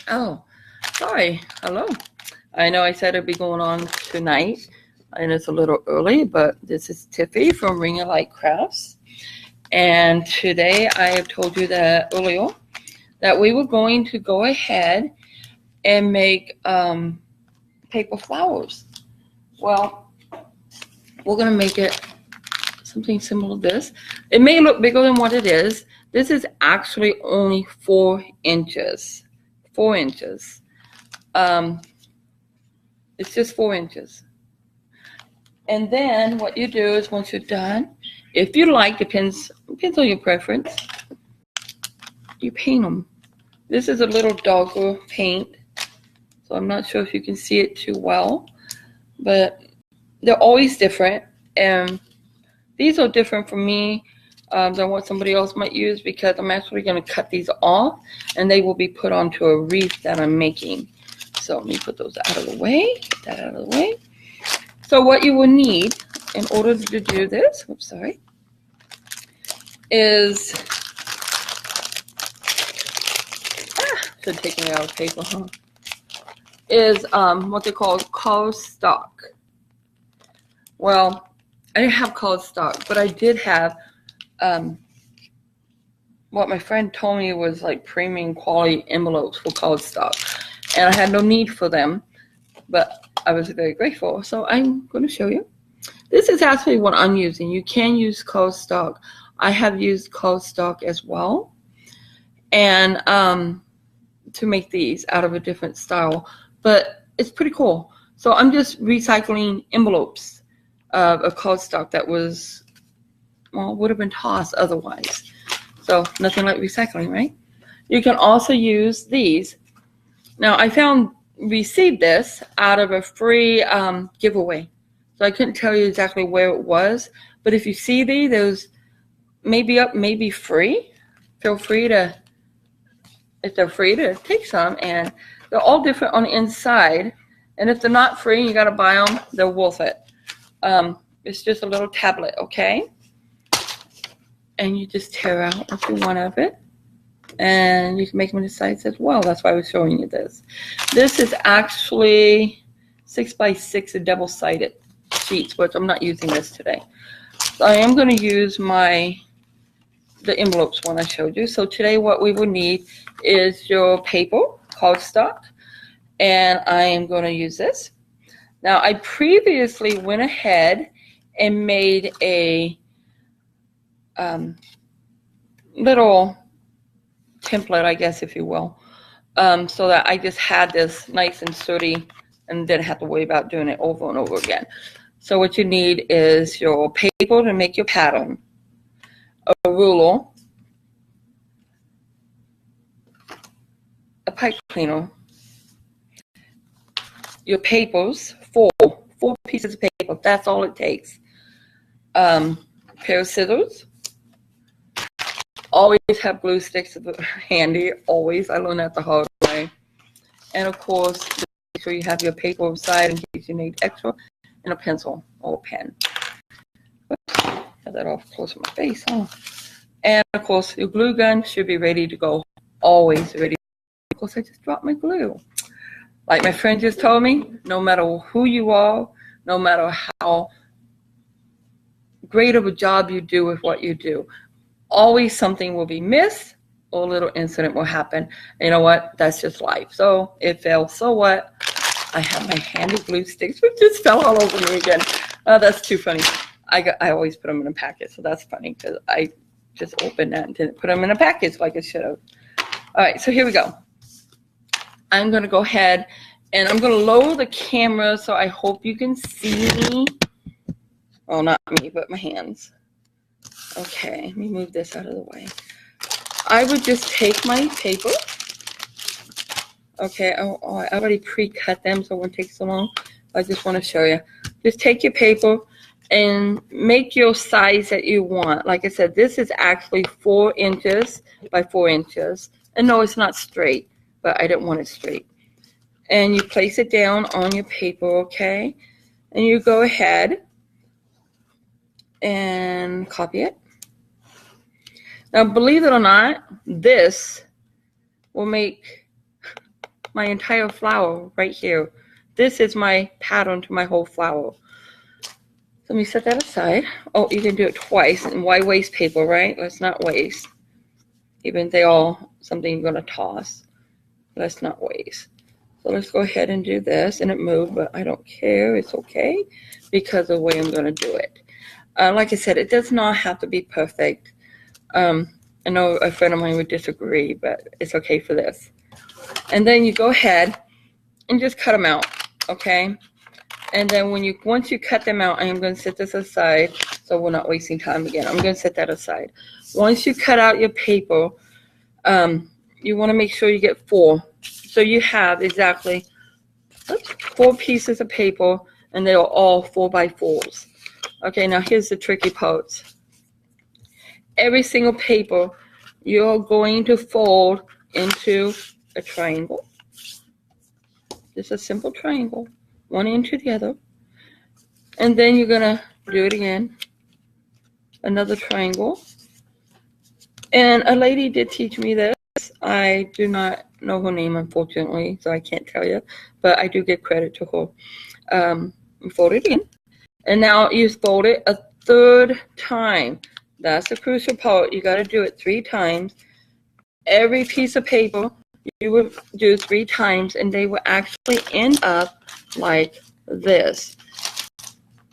Oh, sorry. Hello. I know I said it'd be going on tonight, and it's a little early, but this is Tiffy from Ring of Light Crafts. And today I have told you that earlier that we were going to go ahead and make paper flowers. Well, we're going to make it something similar to this. It may look bigger than what it is. This is actually only 4 inches. 4 inches. It's just 4 inches. And then what you do is once you're done, if you like, depends on your preference, you paint them. This is a little darker paint, so I'm not sure if you can see it too well, but they're always different. And these are different for me than what somebody else might use, because I'm actually going to cut these off and they will be put onto a wreath that I'm making. So let me put those out of the way, get that out of the way. So what you will need in order to do this, oops, sorry, is, should have taken it out of paper, huh? Is what they call cardstock. Well, I didn't have cardstock, but I did have what my friend told me was like premium quality envelopes for cardstock, and I had no need for them, but I was very grateful. So I'm going to show you. This is actually what I'm using. You can use cardstock. I have used cardstock as well, and to make these out of a different style, but it's pretty cool. So I'm just recycling envelopes of cardstock that was, well, would have been tossed otherwise. So nothing like recycling, right? You can also use these. Now I received this out of a free giveaway. So I couldn't tell you exactly where it was, but if you see these, those may be up, maybe free. Feel free to, if they're free, to take some, and they're all different on the inside. And if they're not free, you got to buy them, they're worth it. It's just a little tablet, okay? And you just tear out what you want of it. And you can make them into size as well. That's why I was showing you this. This is actually 6x6 double-sided sheets, which I'm not using this today. So I am going to use the envelopes one I showed you. So today what we will need is your paper, cardstock, and I am going to use this. Now I previously went ahead and made a little template, I guess, if you will, so that I just had this nice and sturdy and didn't have to worry about doing it over and over again. So what you need is your paper to make your pattern, a ruler, a pipe cleaner, your papers, four pieces of paper, that's all it takes. Pair of scissors. Always have glue sticks handy, always. I learned that the hard way. And of course, make sure you have your paper inside in case you need extra, and a pencil or a pen. Oops, have that off close to my face, huh? And of course, your glue gun should be ready to go, always ready. Of course, I just dropped my glue. Like my friend just told me, no matter who you are, no matter how great of a job you do with what you do, always something will be missed or a little incident will happen. And you know what? That's just life. So it fails. So what? I have my handy glue sticks, which just fell all over me again. That's too funny. I always put them in a packet, so that's funny because I just opened that and didn't put them in a package like I should have. All right, so here we go. I'm going to go ahead and I'm going to lower the camera so I hope you can see me. Well, not me, but my hands. Okay, let me move this out of the way. I would just take my paper. Okay, I already pre-cut them so it won't take so long. I just want to show you. Just take your paper and make your size that you want. Like I said, this is actually 4 inches by 4 inches. And no, it's not straight, but I didn't want it straight. And you place it down on your paper, okay? And you go ahead and copy it. Now, believe it or not, this will make my entire flower right here. This is my pattern to my whole flower. Let me set that aside. Oh, you can do it twice. And why waste paper, right? Let's not waste. Even if they all something you're going to toss. Let's not waste. So let's go ahead and do this. And it moved, but I don't care. It's okay because of the way I'm going to do it. Like I said, it does not have to be perfect. I know a friend of mine would disagree, but it's okay for this. And then you go ahead and just cut them out, okay? And then once you cut them out, I am going to set this aside so we're not wasting time again. I'm going to set that aside. Once you cut out your paper, you want to make sure you get 4. So you have exactly 4 pieces of paper, and they are all 4x4s. Okay, now here's the tricky parts. Every single paper you're going to fold into a triangle. Just a simple triangle, one into the other. And then you're going to do it again. Another triangle. And a lady did teach me this. I do not know her name, unfortunately, so I can't tell you. But I do give credit to her. Fold it again. And now you fold it a 3rd time. That's the crucial part. You got to do it 3 times. Every piece of paper you will do 3 times, and they will actually end up like this.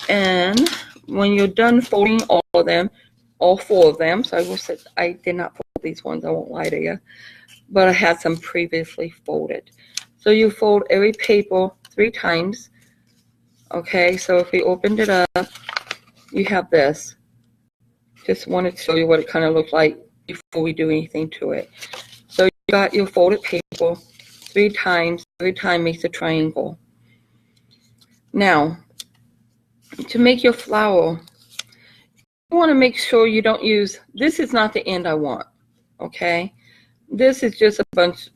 And when you're done folding all of them, all 4 of them, so I will say I did not fold these ones, I won't lie to you, but I had some previously folded. So you fold every paper 3 times. Okay, so if we opened it up, you have this. Just wanted to show you what it kind of looked like before we do anything to it. So you got your folded paper 3 times. Every time makes a triangle. Now, to make your flower, you want to make sure you don't use, this is not the end I want, okay? This is just a bunch,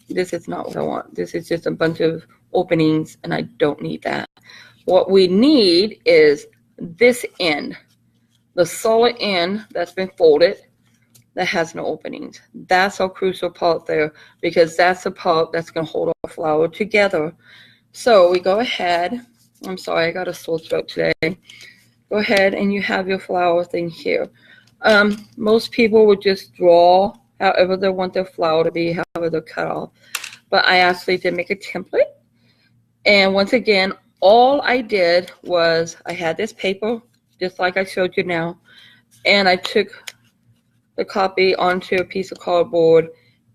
this is not what I want. This is just a bunch of openings, and I don't need that. What we need is this end, the solid end that's been folded that has no openings. That's our crucial part there, because that's the part that's going to hold our flower together. So we go ahead. I'm sorry, I got a sore throat today. Go ahead and you have your flower thing here. Most people would just draw however they want their flower to be, however they're cut off. But I actually did make a template. And once again, all I did was I had this paper, just like I showed you now, and I took the copy onto a piece of cardboard,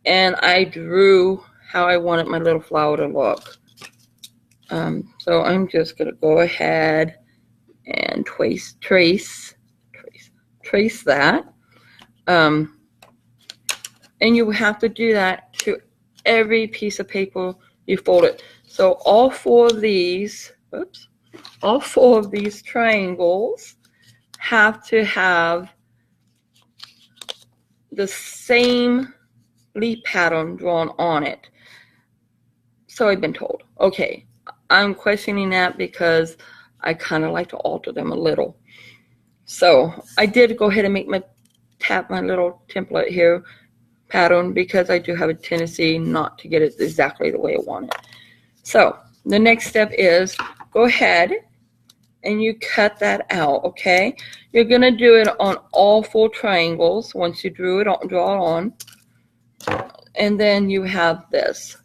and I drew how I wanted my little flower to look. So I'm just going to go ahead and trace that. And you have to do that to every piece of paper you fold it. So all 4 of these, all 4 of these triangles have to have the same leaf pattern drawn on it. So I've been told. Okay, I'm questioning that because I kind of like to alter them a little. So I did go ahead and make my little template here pattern, because I do have a tendency not to get it exactly the way I want it. So the next step is go ahead and you cut that out, okay? You're going to do it on all 4 triangles once you draw it on. And then you have this.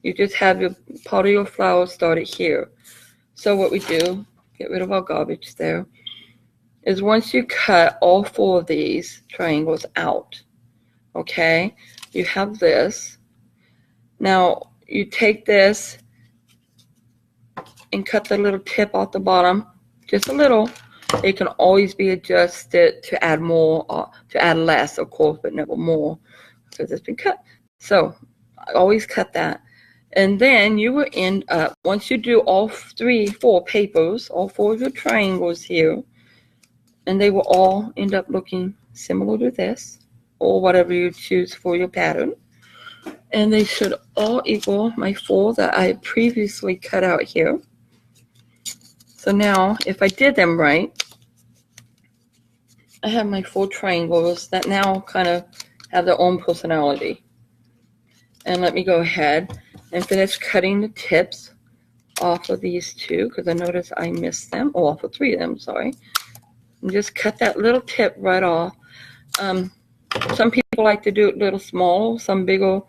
You just have your part of your flower started here. So what we do, get rid of our garbage there, is once you cut all 4 of these triangles out, okay, you have this. Now you take this and cut the little tip off the bottom, just a little. It can always be adjusted to add more, or to add less, of course, but never more, because it's been cut. So I always cut that. And then you will end up, once you do all 4 papers, all 4 of your triangles here, and they will all end up looking similar to this, or whatever you choose for your pattern. And they should all equal my 4 that I previously cut out here. So now, if I did them right, I have my 4 triangles that now kind of have their own personality. And let me go ahead and finish cutting the tips off of these two, because I noticed I missed them. Oh, off of 3 of them, sorry. And just cut that little tip right off. Some people like to do it a little small, some bigger,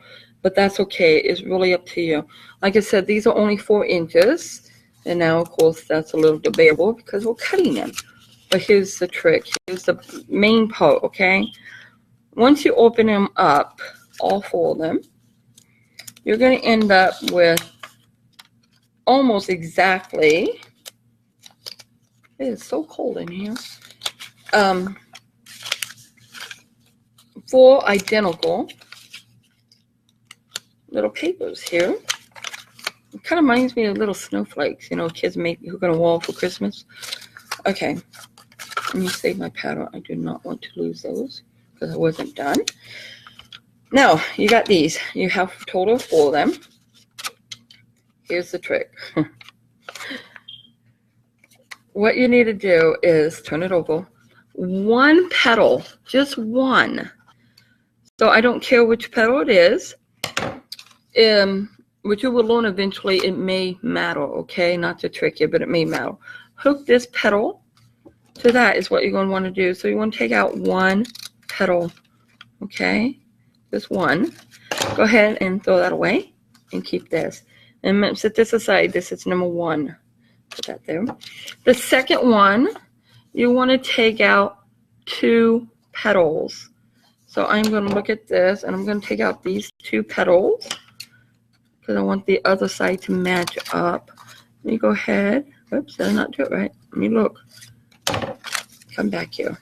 but that's okay. It's really up to you. Like I said, these are only 4 inches. And now, of course, that's a little debatable because we're cutting them. But here's the trick. Here's the main part, okay? Once you open them up, all 4 of them, you're going to end up with almost exactly, it is so cold in here, 4 identical little papers here. It kind of reminds me of little snowflakes, you know, kids make hook on a wall for Christmas. Okay, let me save my pattern. I do not want to lose those because I wasn't done. Now, you got these. You have a total of 4 of them. Here's the trick. What you need to do is turn it over. 1 petal, just 1. So I don't care which petal it is. Which you will learn eventually, it may matter, okay? Not to trick you, but it may matter. Hook this petal to that is what you're going to want to do. So you want to take out 1 petal, okay? Just 1. Go ahead and throw that away and keep this. And set this aside. This is number 1. Put that there. The second one, you want to take out 2 petals. So I'm going to look at this, and I'm going to take out these 2 petals because I want the other side to match up. Let me go ahead. Oops, did I not do it right? Let me look. Come back here.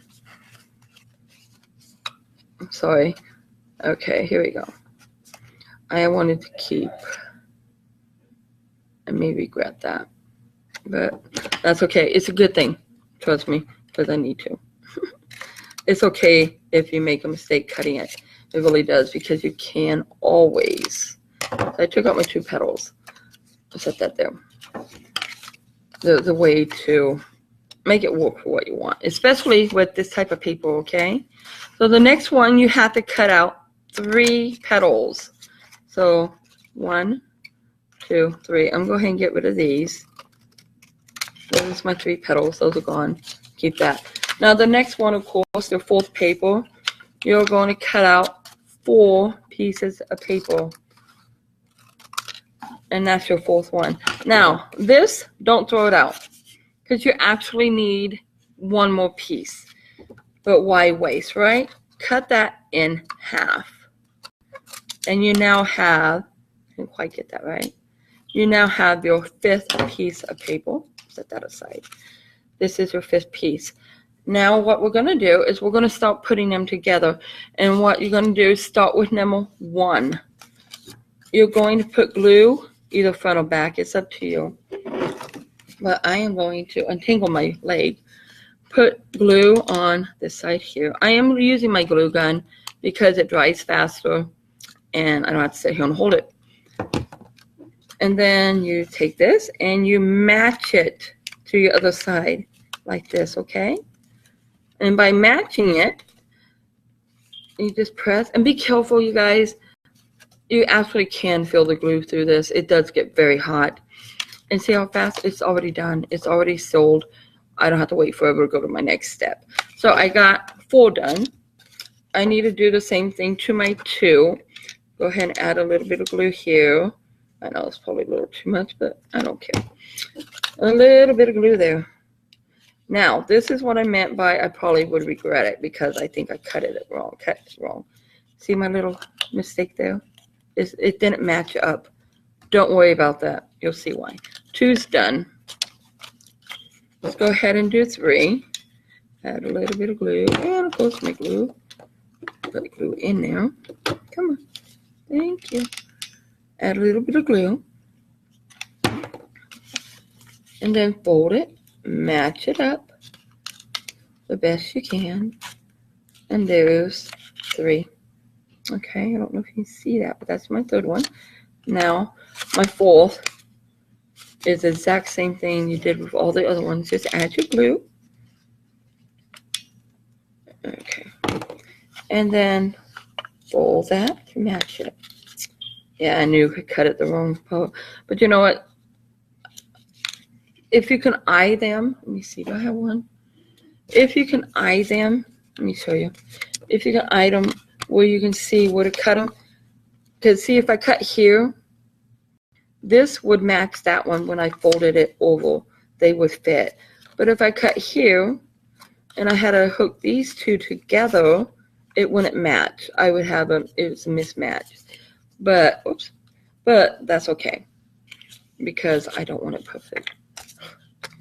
I'm sorry. Okay, here we go. I wanted to keep. I may regret that. But that's okay. It's a good thing. Trust me, because I need to. It's okay if you make a mistake cutting it. It really does, because you can always. So I took out my 2 petals. I'll set that there. The way to make it work for what you want, especially with this type of paper, okay? So the next one, you have to cut out 3 petals. So 1, 2, 3. I'm going to go ahead and get rid of these. Those are my 3 petals. Those are gone. Keep that. Now the next one, of course, the 4th paper, you're going to cut out 4 pieces of paper. And that's your 4th one. Now, this, don't throw it out, because you actually need 1 more piece. But why waste, right? Cut that in half. And you now have, I didn't quite get that right. You now have your 5th piece of paper. Set that aside. This is your 5th piece. Now what we're going to do is we're going to start putting them together. And what you're going to do is start with number 1. You're going to put glue either front or back. It's up to you. But I am going to untangle my leg. Put glue on this side here. I am using my glue gun because it dries faster and I don't have to sit here and hold it. And then you take this and you match it to your other side like this, okay? And by matching it, you just press, and be careful, you guys. You actually can feel the glue through this. It does get very hot. And see how fast it's already done. It's already sold. I don't have to wait forever to go to my next step. So I got 4 done. I need to do the same thing to my 2. Go ahead and add a little bit of glue here. I know it's probably a little too much, but I don't care. A little bit of glue there. Now, this is what I meant by I probably would regret it because I think I cut it wrong. See my little mistake there? It didn't match up. Don't worry about that. You'll see why. 2's done. Let's go ahead and do 3. Add a little bit of glue. And of course my glue. Put the glue in there. Come on. Thank you. Add a little bit of glue. And then fold it. Match it up the best you can. And there's 3. Okay, I don't know if you can see that, but that's my 3rd one. Now, my 4th is the exact same thing you did with all the other ones. Just add your glue. Okay. And then fold that to match it. Yeah, I knew I cut it the wrong part. But you know what? If you can eye them, let me see, do I have one? If you can eye them, let me show you. If you can eye them where you can see where to cut them. Because see, if I cut here, this would match that one when I folded it over. They would fit. But if I cut here, and I had to hook these two together, it wouldn't match. I would have it's a mismatch. But, oops, but that's okay. Because I don't want it perfect.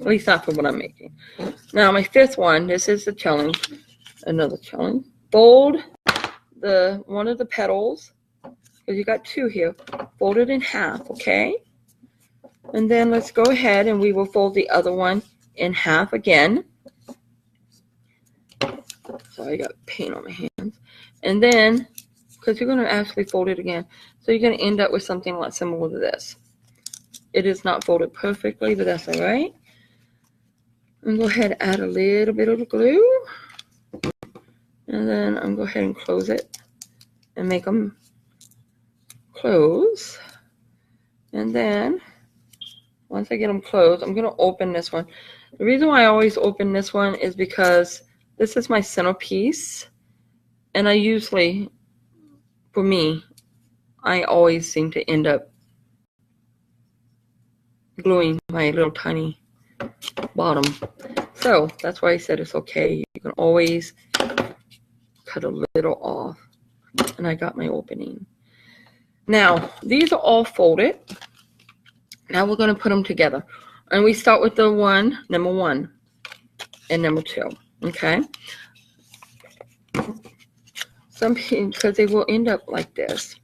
At least not for what I'm making. Now my fifth one, this is the challenge. Another challenge. Fold one of the petals, because you got two here. Fold it in half, okay? And then let's go ahead and we will fold the other one in half again. So I got paint on my hands. And then, because you're going to actually fold it again, so you're going to end up with something like similar to this. It is not folded perfectly, but that's all right. I'm going to go ahead and add a little bit of the glue. And then I'm going to go ahead and close it and make them close. And then, once I get them closed, I'm going to open this one. The reason why I always open this one is because this is my centerpiece. And I usually, for me, I always seem to end up gluing my little tiny bottom. So that's why I said it's okay. You can always cut a little off. And I got my opening. Now, these are all folded. Now we're going to put them together. And we start with the number one, and number two. Okay? Some people, because they will end up like this.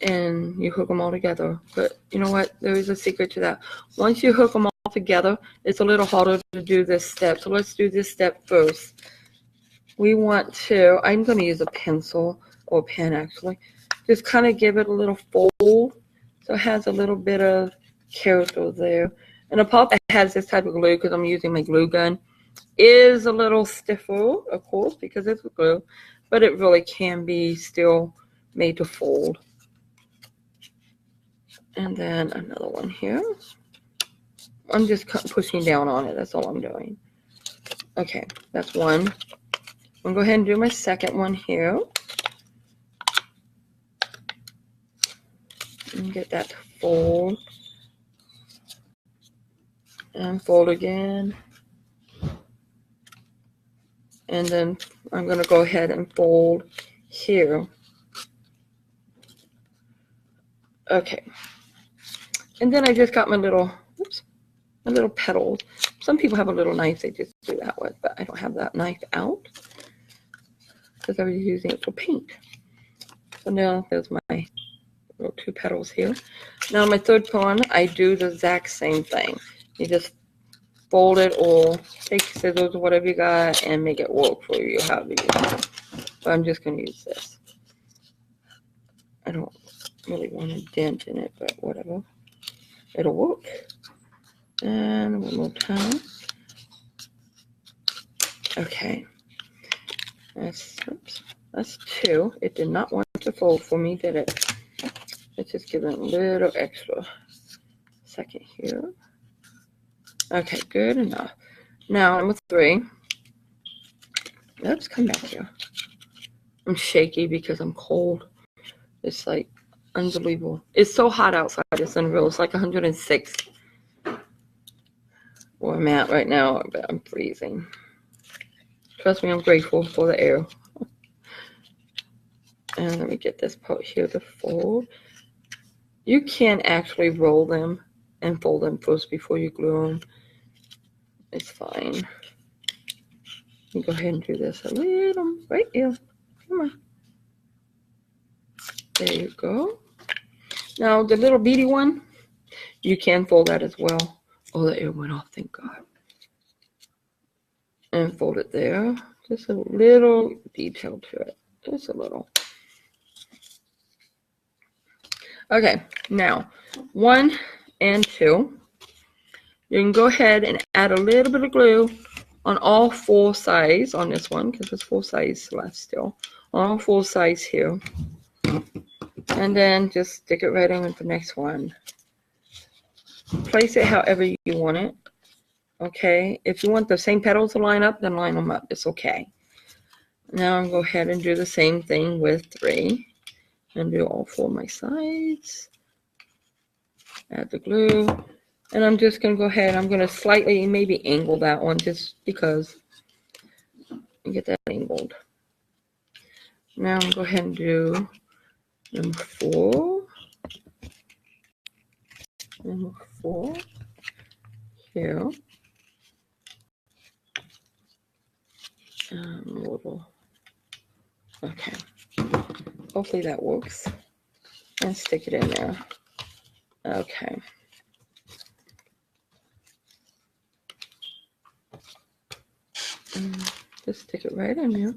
And you hook them all together. But you know what? There is a secret to that. Once you hook them all together, it's a little harder to do this step. So let's do this step first. We want to, I'm going to use a pencil or a pen actually. Just kind of give it a little fold. So it has a little bit of character there. And the part that has this type of glue, because I'm using my glue gun, is a little stiffer, of course, because it's glue. But it really can be still made to fold. And then another one here. I'm just pushing down on it. That's all I'm doing. Okay, that's one. I'm going to go ahead and do my second one here. And get that to fold. And fold again. And then I'm going to go ahead and fold here. Okay. And then I just got my little, my little petals. Some people have a little knife they just do that with, but I don't have that knife out because I was using it for paint. So now there's my little two petals here. Now my third one, I do the exact same thing. You just fold it or take scissors or whatever you got and make it work for you, however you want. But I'm just going to use this. I don't really want a dent in it, but whatever. It'll work. And one more time. Okay. That's two. It did not want to fold for me, did it? Let's just give it a little extra second here. Okay, good enough. Now, number three. Let's come back here. I'm shaky because I'm cold. It's like unbelievable. It's so hot outside. It's unreal. It's like 106 where I'm at right now, but I'm freezing. Trust me, I'm grateful for the air. And let me get this part here to fold. You can actually roll them and fold them first before you glue them. It's fine. You go ahead and do this a little right here. Come on. There you go. Now the little beady one, you can fold that as well. Oh, the air went off, thank God. And fold it there. Just a little detail to it. Just a little. Okay, now 1 and 2. You can go ahead and add a little bit of glue on all 4 sides on this one, because there's 4 sides left still. On all 4 sides here. And then just stick it right in with the next one. Place it however you want it. Okay, if you want the same petals to line up, then line them up. It's okay. Now I'm going to go ahead and do the same thing with 3. And do all 4 of my sides. Add the glue. And I'm just going to go ahead. I'm going to slightly maybe angle that one just because. Get that angled. Now I'm going to go ahead and do number 4. Number 4 here. Little. Okay. Hopefully that works. And stick it in there. Okay. Just stick it right in there.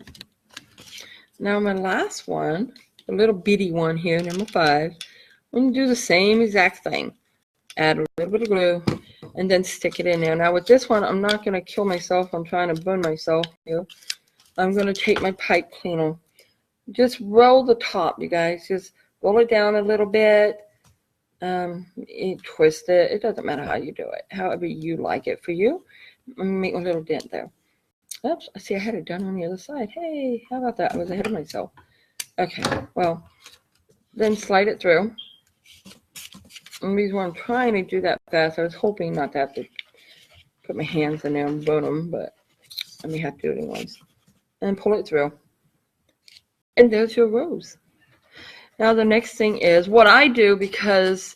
Now my last one, the little bitty one here, number 5. I'm going to do the same exact thing. Add a little bit of glue and then stick it in there. Now with this one, I'm not going to kill myself. I'm trying to burn myself here. I'm going to take my pipe cleaner. Just roll the top, you guys. Just roll it down a little bit. Twist it. It doesn't matter how you do it. However you like it for you. Let me make a little dent there. Oops, I see I had it done on the other side. Hey, how about that? I was ahead of myself. Okay, well, then slide it through. And the reason why I'm trying to do that fast, I was hoping not to have to put my hands in there and burn them, but I may have to do it anyways. And pull it through. And there's your rose. Now the next thing is what I do, because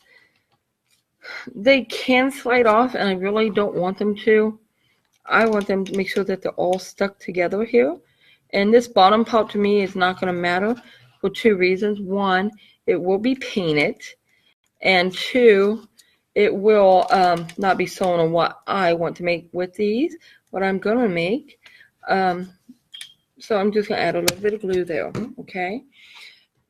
they can slide off and I really don't want them to. I want them to make sure that they're all stuck together here. And this bottom part to me is not going to matter for 2 reasons. 1, it will be painted. And 2, it will not be sewn on what I want to make with these, what I'm going to make. So I'm just going to add a little bit of glue there, okay?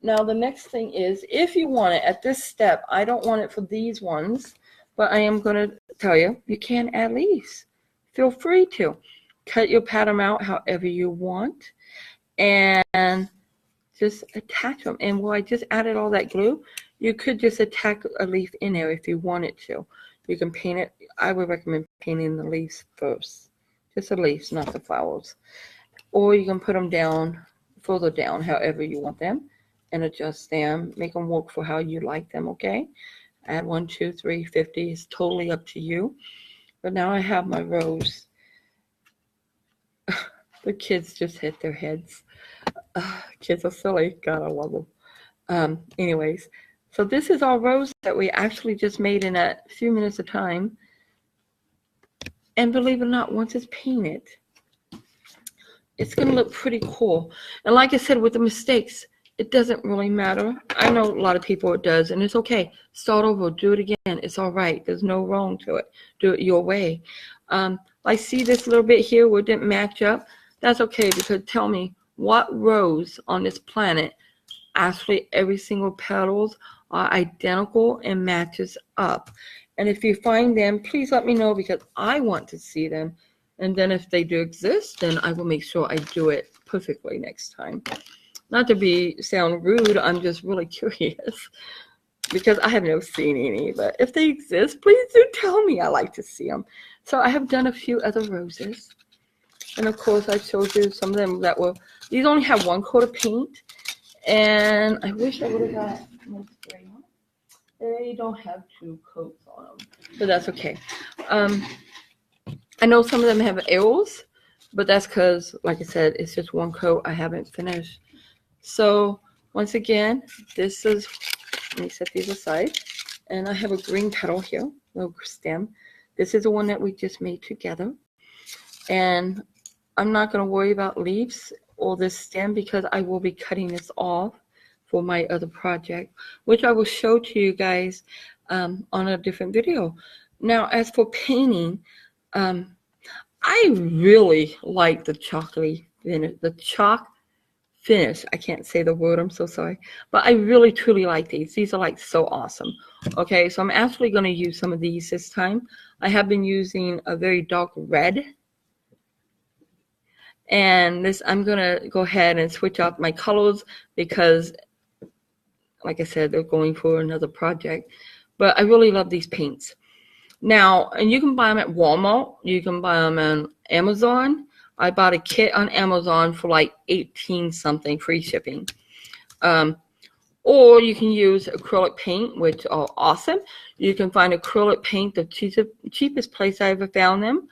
Now the next thing is, if you want it at this step, I don't want it for these ones, but I am going to tell you, you can add leaves. Feel free to. Cut your pattern out however you want and just attach them. And while I just added all that glue, you could just attach a leaf in there if you wanted to. You can paint it. I would recommend painting the leaves first. Just the leaves, not the flowers. Or you can put them down, further down, however you want them, and adjust them. Make them work for how you like them, okay? Add 1, 2, 3, 50. It's totally up to you. But now I have my rose. The kids just hit their heads. Kids are silly. God, I love them. Anyways, so this is our rose that we actually just made in a few minutes of time. And believe it or not, once it's painted, it's going to look pretty cool. And like I said, with the mistakes, it doesn't really matter. I know a lot of people it does, and it's okay. Start over, do it again. It's all right. There's no wrong to it. Do it your way. I see this little bit here where it didn't match up. That's okay, because tell me, what rose on this planet, actually every single petals are identical and matches up? And if you find them, please let me know, because I want to see them. And then if they do exist, then I will make sure I do it perfectly next time. Not to sound rude, I'm just really curious, because I have never seen any. But if they exist, please do tell me. I like to see them. So I have done a few other roses. And of course, I showed you some of them that were, these only have 1 coat of paint. And I wish I would have got my spray on. They don't have 2 coats on them, but that's okay. I know some of them have arrows, but that's because, like I said, it's just 1 coat. I haven't finished. So once again, this is, let me set these aside. And I have a green petal here, little stem. This is the one that we just made together. And I'm not going to worry about leaves or this stem, because I will be cutting this off for my other project, which I will show to you guys on a different video. Now, as for painting, I really like the chocolatey finish, the chalk finish. I can't say the word, I'm so sorry. But I really, truly like these. These are like so awesome. Okay, so I'm actually going to use some of these this time. I have been using a very dark red. And this, I'm going to go ahead and switch up my colors, because like I said, they're going for another project. But I really love these paints. Now, and you can buy them at Walmart. You can buy them on Amazon. I bought a kit on Amazon for like 18 something, free shipping. Or you can use acrylic paint, which are awesome. You can find acrylic paint. The cheapest place I ever found them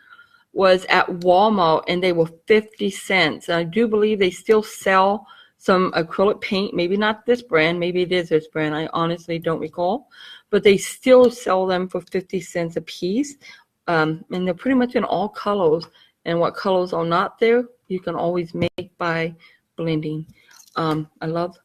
was at Walmart, and they were 50 cents. And I do believe they still sell some acrylic paint. Maybe not this brand. Maybe it is this brand. I honestly don't recall. But they still sell them for 50 cents a piece. And they're pretty much in all colors. And what colors are not there, you can always make by blending. I love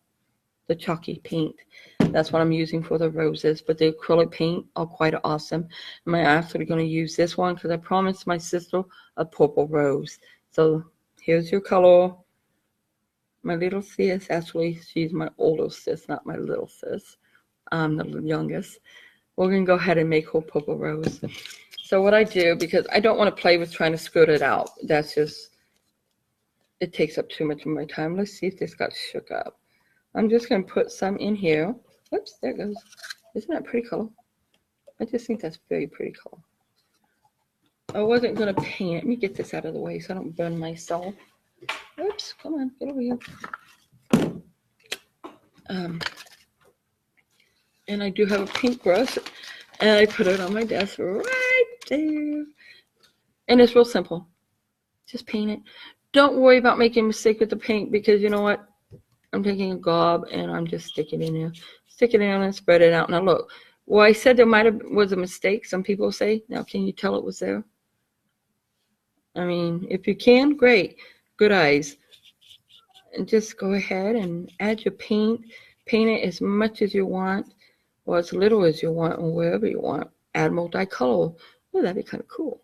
the chalky paint. That's what I'm using for the roses, but the acrylic paint are quite awesome. I'm actually going to use this one because I promised my sister a purple rose. So here's your color. My little sis, actually, she's my older sis, not my little sis. I'm the youngest. We're going to go ahead and make her purple rose. So what I do, because I don't want to play with trying to skirt it out. That's just, it takes up too much of my time. Let's see if this got shook up. I'm just going to put some in here. Oops, there it goes. Isn't that pretty color? I just think that's very pretty color. I wasn't going to paint it. Let me get this out of the way so I don't burn myself. Oops, come on, get over here. And I do have a pink brush, and I put it on my desk right there. And it's real simple. Just paint it. Don't worry about making a mistake with the paint, because you know what? I'm taking a gob and I'm just sticking it in there. Stick it in and spread it out. Now look, well, I said there was a mistake. Some people say, now can you tell it was there? I mean, if you can, great. Good eyes. And just go ahead and add your paint. Paint it as much as you want, or as little as you want, or wherever you want. Add multicolor. Oh, that'd be kind of cool.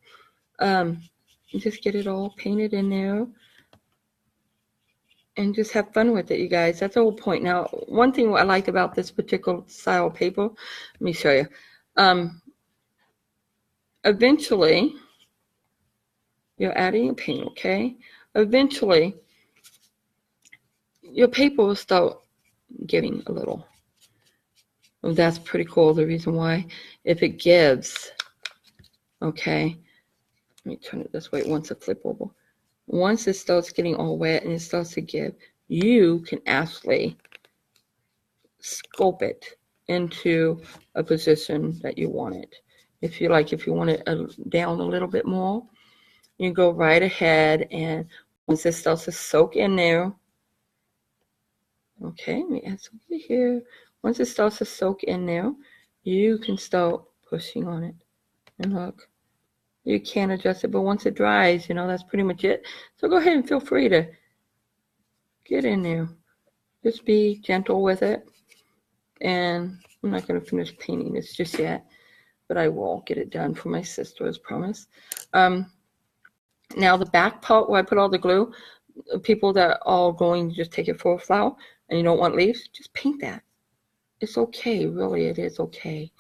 Just get it all painted in there. And just have fun with it, you guys. That's the whole point. Now, one thing I liked about this particular style of paper, let me show you. Eventually, you're adding your paint, okay? Eventually, your paper will start giving a little. Well, that's pretty cool. The reason why, if it gives, okay, let me turn it this way once it flip over. Once it starts getting all wet and it starts to give, you can actually sculpt it into a position that you want it. If you like, if you want it down a little bit more, you go right ahead, and once it starts to soak in there, okay, let me add something here. Once it starts to soak in there, you can start pushing on it. And look. You can adjust it, but once it dries, you know, that's pretty much it. So go ahead and feel free to get in there. Just be gentle with it. And I'm not going to finish painting this just yet, but I will get it done for my sister as promised. Now the back part where I put all the glue, people that are going to just take it for a flower and you don't want leaves, just paint that. It's okay, really, it is okay.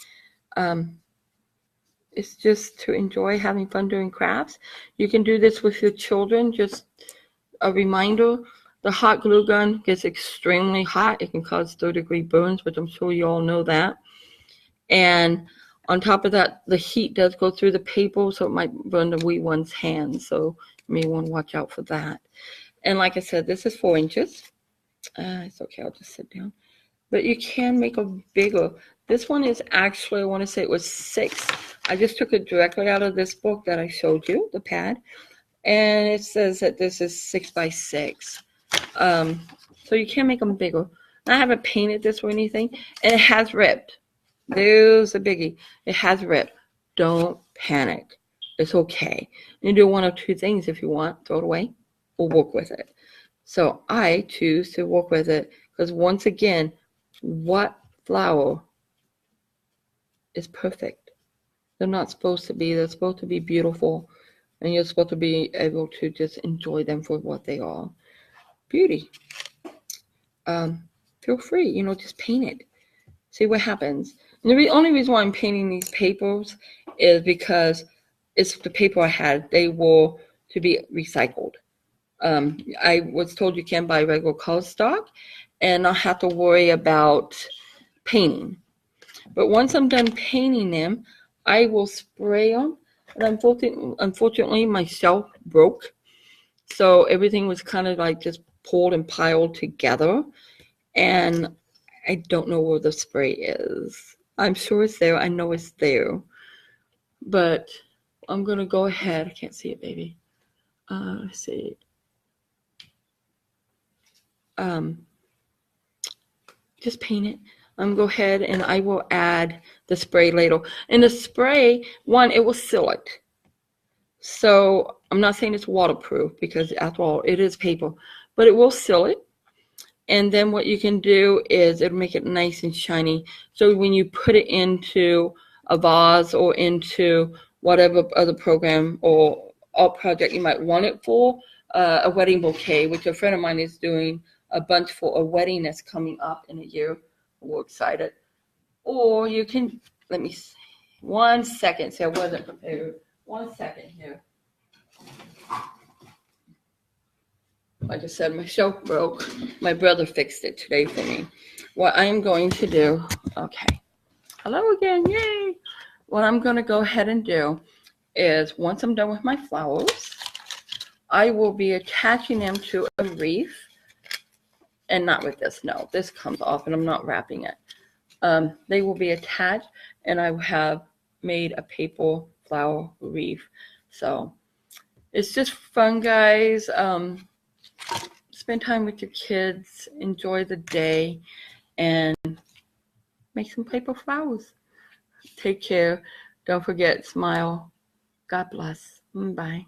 It's just to enjoy having fun doing crafts. You can do this with your children. Just a reminder, the hot glue gun gets extremely hot. It can cause third-degree burns, but I'm sure you all know that. And on top of that, the heat does go through the paper, so it might burn the wee one's hands. So you may want to watch out for that. And like I said, this is 4 inches. It's okay, I'll just sit down. But you can make a bigger. This one is actually, I want to say it was 6. I just took it directly out of this book that I showed you, the pad. And it says that this is 6 by 6. So you can make them bigger. I haven't painted this or anything. And it has ripped. There's a biggie. It has ripped. Don't panic. It's okay. You do 1 or 2 things if you want. Throw it away or work with it. So I choose to work with it because once again, what flower is perfect? They're not supposed to be. They're supposed to be beautiful, and you're supposed to be able to just enjoy them for what they are. Beauty. Feel free, you know, just paint it. See what happens. And the only reason why I'm painting these papers is because it's the paper I had. They were to be recycled. I was told you can buy regular cardstock and not have to worry about painting. But once I'm done painting them, I will spray them. And unfortunately, my shelf broke. So everything was kind of like just pulled and piled together. And I don't know where the spray is. I'm sure it's there. I know it's there. But I'm going to go ahead. I can't see it, baby. Let's see. Just paint it. I'm going to go ahead and I will add the spray later. And the spray, one, it will seal it. So I'm not saying it's waterproof because after all, it is paper, but it will seal it. And then what you can do is it'll make it nice and shiny. So when you put it into a vase or into whatever other program or art project you might want it for, a wedding bouquet, which a friend of mine is doing a bunch for a wedding that's coming up in a year. We're excited. Or you can, let me see, 1 second. See, I wasn't prepared. 1 second here. Like I said, my shelf broke. My brother fixed it today for me. What I am going to do, okay. Hello again, yay. What I'm going to go ahead and do is once I'm done with my flowers, I will be attaching them to a wreath. And not with this, no. This comes off and I'm not wrapping it. They will be attached and I have made a paper flower wreath. So it's just fun, guys. Spend time with your kids, enjoy the day, and make some paper flowers. Take care. Don't forget, smile. God bless. Bye.